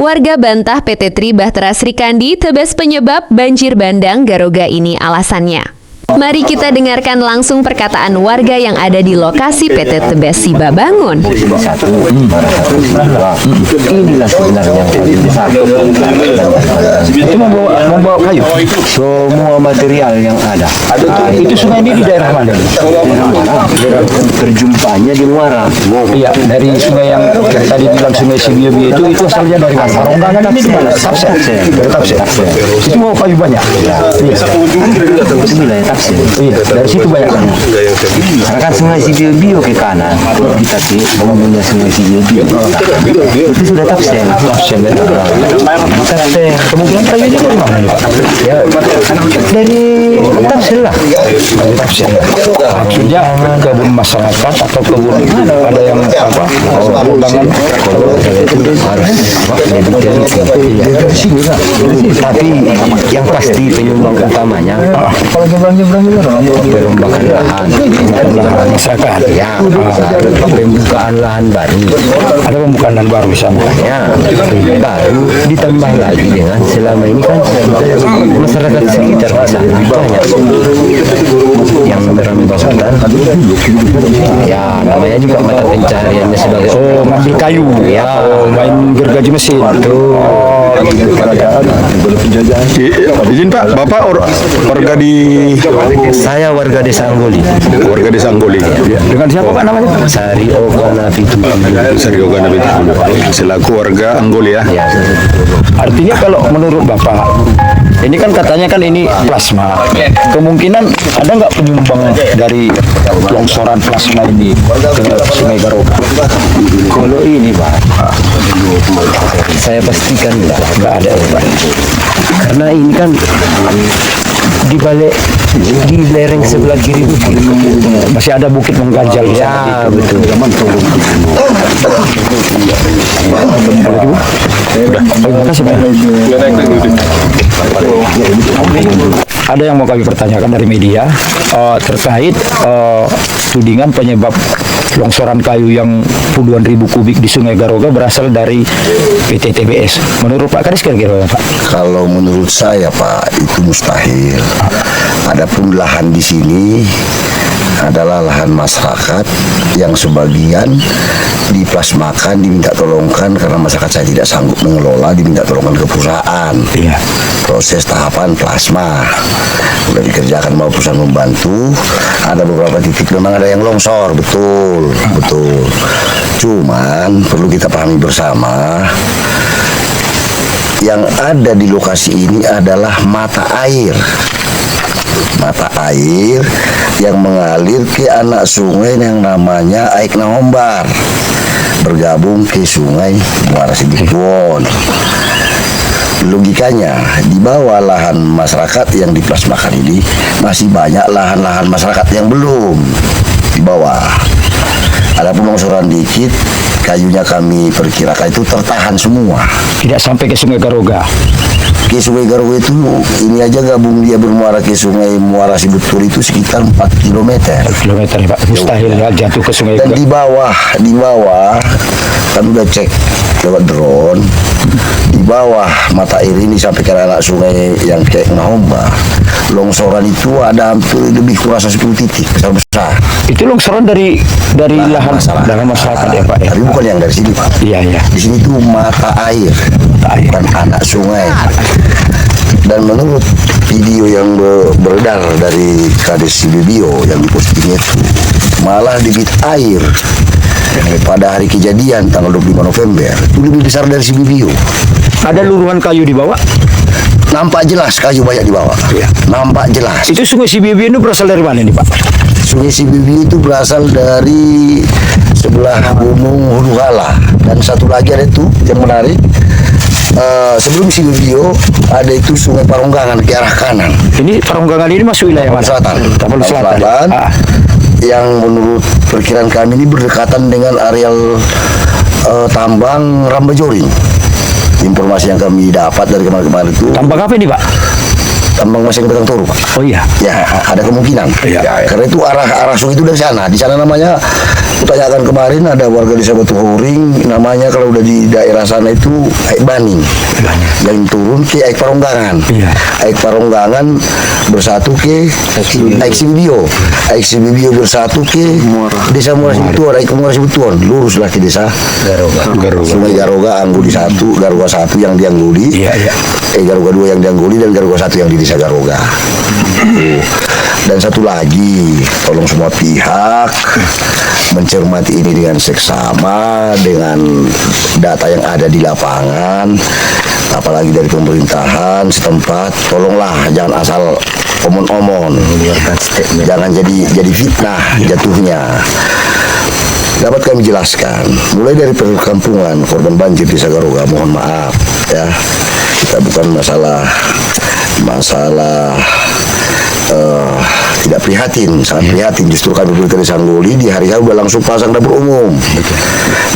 Warga bantah PT Tri Bahtera Srikandi tebas penyebab banjir bandang Garoga ini alasannya. Mari kita dengarkan langsung perkataan warga yang ada di lokasi PT Tebes Sibabangun. Inilah sebenarnya itu membawa kayu, semua material yang ada. Itu sungai ini di daerah mana? Terjumpanya di Muara. Iya, dari sungai yang tadi bilang sungai Sibiobi itu asalnya dari mana? Ronggangan ini di mana? Tapse. Itu mau kayu banyak. Iya, dari situ banyak kan. Karena kan sungai Sibiobi ke kanan, kita sih ngomongnya sungai Sibiobi. Itu sudah tapsen. Kemungkinan kayu itu dari mana? Ya, dari tapsen lah. Maksudnya kebun masyarakat atau kebun ada yang apa? Bangunan harus sini lah. Tapi yang pasti penyumbang utamanya kalau nyebrang perombakan lahan masyarakat ya, pembukaan lahan baru, ada pembukaan lahan baru misalnya ya, baru ditambah lagi dengan selama ini kan masyarakat sekitar sana banyak yang berambang ya, namanya juga mata pencariannya sebagai ngambil kayu ya, main gergaji mesin tuh. Izin Pak, Bapak warga di... Saya warga desa Anggoli. Warga desa Anggoli. Ya. Dengan siapa Pak namanya? Sari Ogana Pitu. Selaku warga Anggoli ya. Ya. Artinya kalau menurut Bapak, ini kan katanya kan ini plasma. Kemungkinan ada nggak penyumbang dari longsoran plasma ini ke Sungai Garoga? Kalau ini Pak, saya pastikan nggak ada ya Pak. Karena ini kan di balik di lereng sebelah kiri bukit masih ada bukit mengganjal ya, betul. Ada yang mau kami pertanyakan dari media terkait tudingan penyebab longsoran kayu yang puluhan ribu kubik di Sungai Garoga berasal dari PT TBS. Menurut Pak Kadis kira-kira Pak? Kalau menurut saya Pak, itu mustahil. Adapun lahan di sini adalah lahan masyarakat yang sebagian diplasmakan, diminta tolongkan karena masyarakat saya tidak sanggup mengelola, diminta tolongkan ke perusahaan. Iya. Proses tahapan plasma sudah dikerjakan mau perusahaan membantu. Ada beberapa titik memang ada yang longsor, betul. Cuman perlu kita pahami bersama, yang ada di lokasi ini adalah mata air yang mengalir ke anak sungai yang namanya Aik Nahombar, bergabung ke sungai Muara Sibutuon. Logikanya di bawah lahan masyarakat yang diplasmakan ini masih banyak lahan-lahan masyarakat yang belum di bawah. Adapun longsoran dikit, kayunya kami perkirakan itu tertahan semua. Tidak sampai ke Sungai Garoga. Ke Sungai Garoga itu ini aja gabung dia bermuara ke Sungai Muara Sibutuon itu sekitar 4 km. Pak, mustahil ya jatuh ke Sungai Garoga. Dan di bawah kan udah cek lewat drone. Di bawah mata air ini sampai ke anak sungai yang kayak Nahomba, longsoran itu ada hampir lebih kurang 10 titik besar-besar. Itu longsoran dari lahan masyarakat ya Pak ya? Tapi bukan yang dari sini Pak. Iya. Di sini tuh mata air, bukan anak sungai. Dan menurut video yang beredar dari Kades Sibibio yang dipostingnya itu, malah debit air pada hari kejadian tanggal 25 November itu lebih besar dari Sibibio. Ada luruhan kayu di bawah? Nampak jelas kayu banyak di bawah. Ya. Nampak jelas. Itu Sungai Sibibio itu berasal dari mana nih Pak? Sungai Sibibio itu berasal dari sebelah Gunung Huluhala. Dan satu lagi ada itu yang menarik. Sebelum Sibibio ada itu Sungai Paronggangan ke arah kanan. Ini Paronggangan ini masuk wilayah mana? Tapanuli Selatan. Yang menurut perkiraan kami ini berdekatan dengan areal tambang Rambajoring. Informasi yang kami dapat dari kemarin-kemarin itu. Tambang apa ini Pak? Tambang Masing Batang Toru Pak. Oh iya. Ya, ada kemungkinan. Iya. Karena itu arah sungai itu dari sana. Di sana namanya tanyakan kemarin ada warga desa Batu Huring, namanya kalau udah di daerah sana itu Aik Baning, yang turun ke Aik Paronggangan. Aik Paronggangan bersatu ke Aik Sibibio, Aik Sibibio bersatu ke desa Muara Sibutuan, Aik Muara Sibutuan, luruslah ke desa Garoga. Sungai Garoga Angguli 1, Garoga 1 yang diangguli, Garoga 2 yang diangguli, dan Garoga 1 yang di desa Garoga. Dan satu lagi, tolong semua pihak mencermati ini dengan seksama, dengan data yang ada di lapangan, apalagi dari pemerintahan setempat. Tolonglah, jangan asal omon-omon, jangan jadi fitnah jatuhnya. Dapat kami jelaskan, mulai dari perkampungan korban banjir di Garoga, mohon maaf ya, kita bukan masalah tidak prihatin, sangat prihatin. Justru kami berikan di Sanggoli di hari udah langsung pasang dapur umum.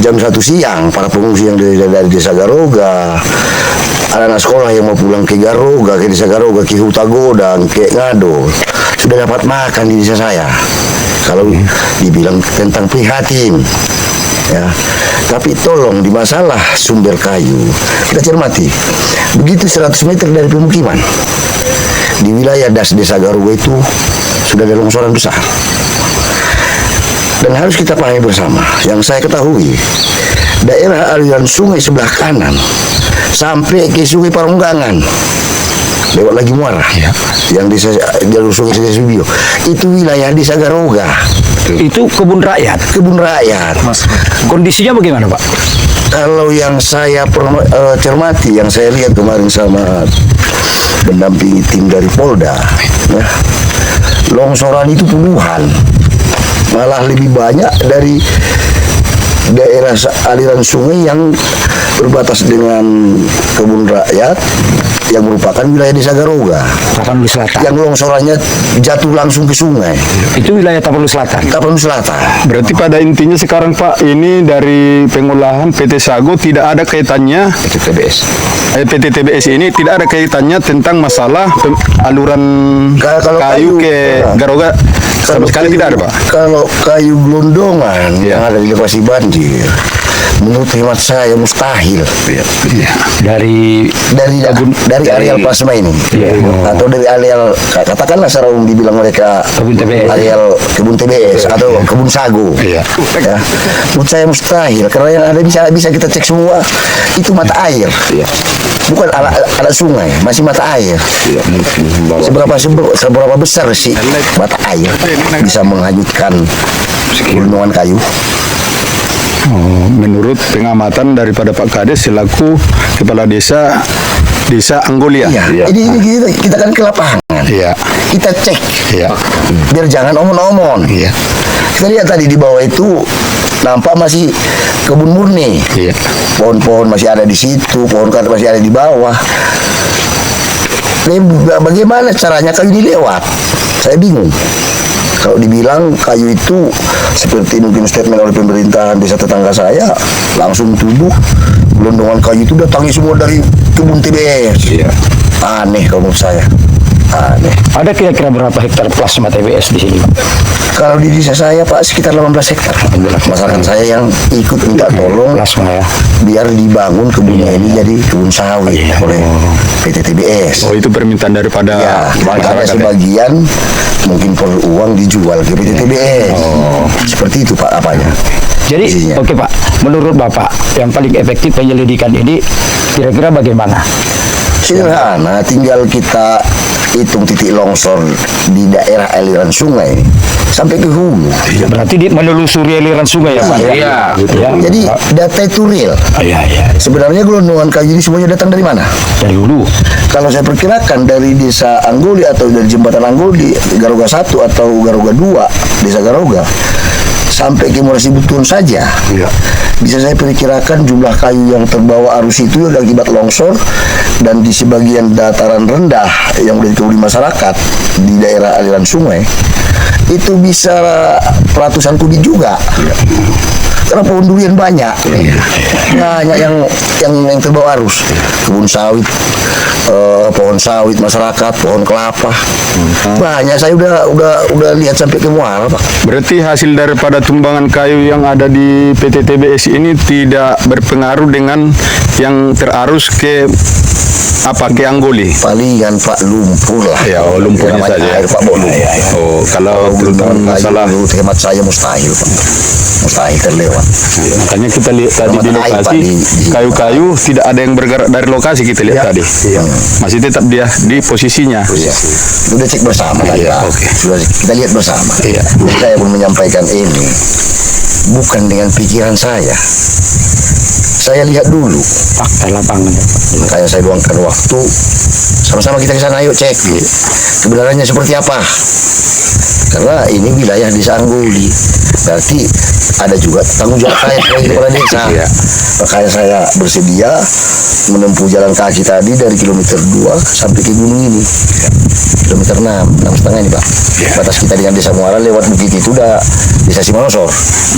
Jam 1 siang para pengungsi yang dari desa Garoga, anak-anak sekolah yang mau pulang ke Garoga, ke desa Garoga, ke Hutagodang, ke Ngado, sudah dapat makan di desa saya. Kalau dibilang tentang prihatin, ya, tapi tolong di masalah sumber kayu kita cermati. Begitu 100 meter dari pemukiman di wilayah desa Garoga itu sudah ada longsoran besar, dan harus kita pahami bersama. Yang saya ketahui, daerah aliran sungai sebelah kanan sampai ke Sungai Paronggangan, lewat lagi Muara, yang di jalur sungai Sibibio, itu wilayah desa Garoga. Itu kebun rakyat. Kebun rakyat. Kondisinya bagaimana, Pak? Kalau yang saya cermati, yang saya lihat kemarin sama mendampingi tim dari Polda, ya, longsoran itu puluhan, malah lebih banyak dari daerah aliran sungai yang berbatas dengan kebun rakyat yang merupakan wilayah desa Garoga. Tapanuli Selatan. Yang longsorannya jatuh langsung ke sungai. Itu wilayah Tapanuli Selatan. Tapanuli Selatan. Berarti pada intinya sekarang Pak, ini dari pengolahan PT Sago tidak ada kaitannya, PT TBS ini tidak ada kaitannya tentang masalah aluran Kalau kayu ke Garoga, sama sekali tidak ada Pak. Kalau kayu gelondongan yang ada di lokasi banjir, menurut hemat saya mustahil. Dari areal plasma ini, atau dari areal, katakanlah secara umum dibilang mereka kebun TBS, areal kebun TBS atau kebun sagu. Ya, menurut saya mustahil, karena yang ada bisa kita cek semua itu mata air, bukan alat sungai, masih mata air. Seberapa besar sih mata air bisa menghanyutkan gunungan kayu? Menurut pengamatan daripada Pak Kades selaku kepala desa Anggolia. Ini kita kan ke lapangan. Kita cek. Biar jangan omon-omon. Kita lihat tadi di bawah itu nampak masih kebun murni. Pohon-pohon masih ada di situ, pohon karet masih ada di bawah. Bagaimana caranya kayu ini lewat? Saya bingung. Kalau dibilang kayu itu seperti mungkin statement oleh pemerintahan desa tetangga saya, langsung tuduh gelondongan kayu itu datangnya semua dari kebun TBS. Aneh kalau menurut saya. Aneh. Ada kira-kira berapa hektar plasma TBS di sini, Pak? Kalau di desa saya, Pak, sekitar 18 hektar. Masyarakat saya yang ikut minta tolong plasma, ya, biar dibangun kebunnya ini jadi kebun sawit oleh PT TBS. Oh, itu permintaan daripada ada sebagian mungkin perlu uang dijual ke PT TBS. Seperti itu Pak apanya. Jadi oke Pak, menurut Bapak yang paling efektif penyelidikan ini kira-kira bagaimana? Sederhana, tinggal kita hitung titik longsor di daerah aliran sungai sampai ke hulu. Berarti menelusuri aliran sungai ya Pak? Jadi data itu real. Sebenarnya gelondongan kayu ini semuanya datang dari mana? Dari hulu. Kalau saya perkirakan dari desa Anggoli atau dari jembatan Anggoli, Garoga 1 atau Garoga 2, desa Garoga, sampai ke Muara Sibutuan saja, bisa saya perkirakan jumlah kayu yang terbawa arus itu akibat longsor, dan di sebagian dataran rendah yang sudah dikebuli masyarakat di daerah aliran sungai itu bisa ratusan kubik juga. karena pohon durian banyak. Banyak yang terbawa arus. Kebun sawit, pohon sawit masyarakat, pohon kelapa. Banyak, saya udah lihat sampai ke muara, Pak. Berarti hasil daripada tumbangan kayu yang ada di PT TBS ini tidak berpengaruh dengan yang terarus ke ke Anggoli? Palingan Pak lumpur lah. Ya, lumpurnya Namanya saja. air, Pak, bawa lumpur. Oh, kalau tentang masalah menurut hemat saya mustahil, Pak. Mustahil terlewat. makanya kita lihat tadi di Selamat air, lokasi Pak, di- kayu-kayu tidak ada yang bergerak dari lokasi kita lihat tadi. Masih tetap dia di posisinya. Iya. Sudah cek bersama tadi, Pak. oke. Sudah kita lihat bersama. Jadi saya pun menyampaikan ini bukan dengan pikiran saya. Saya lihat dulu Fakta lapangan. makanya saya luangkan waktu, sama-sama kita ke sana, ayo cek kebenarannya seperti apa, karena ini wilayah desa Anggoli, berarti ada juga tanggung jawab saya sebagai kepala desa. Makanya saya bersedia menempuh jalan kaki tadi dari kilometer 2 sampai ke gunung ini, kilometer 6,5 ini, Pak. Batas kita dengan desa Muara lewat bukit itu udah desa Simonosor.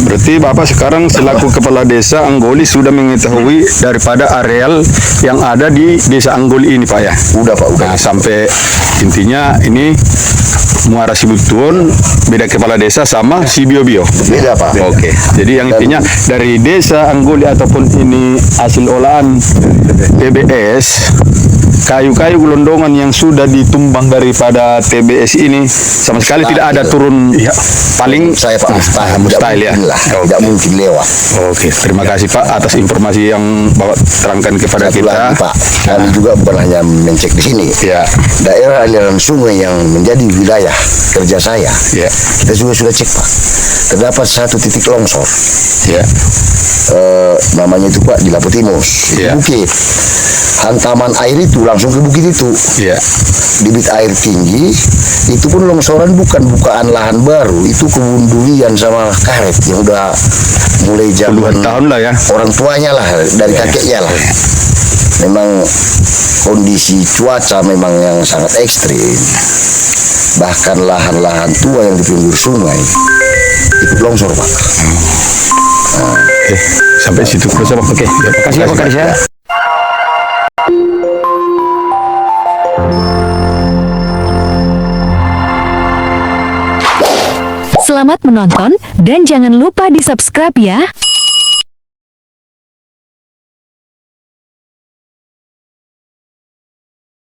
Berarti Bapak sekarang selaku kepala desa Anggoli sudah mengetahui daripada areal yang ada di desa Anggoli ini, Pak ya? Udah, Pak, udah. Nah, sampai intinya ini Muara Sibutuon beda kepala desa sama Sibio-bio. Beda, Pak. Oke. Jadi yang intinya dari desa Anggoli ataupun ini hasil olahan TBS, kayu-kayu gelondongan yang sudah ditumbang daripada TBS ini sama sekali tidak ada turun paling Saya, Pak, mustahil ya. Tidak mungkin lewat. Oke, terima kasih Pak atas informasi yang Bapak terangkan kepada Satu kita. lagi, Pak, kami juga bukan hanya mencek di sini. Ya. Daerah aliran sungai yang menjadi wilayah kerja saya, Ya. kita juga sudah cek, Pak. Terdapat satu titik longsor. Ya. Namanya itu, Pak, di Laputimus, Ya. bukit. Hantaman air itu langsung ke bukit itu. Ya. Debit air tinggi, itu pun longsoran bukan bukaan lahan baru, itu kebun durian sama karet yang udah mulai Puluhan zaman tahun lah ya. orang tuanya lah, dari kakeknya lah. Memang kondisi cuaca memang yang sangat ekstrim. Bahkan lahan-lahan tua yang di pinggir sungai ikut longsor, Pak. Oke, sampai situ terus Pak. Oke, Terima kasih ya Pak Kadis ya. Selamat menonton dan jangan lupa di subscribe ya.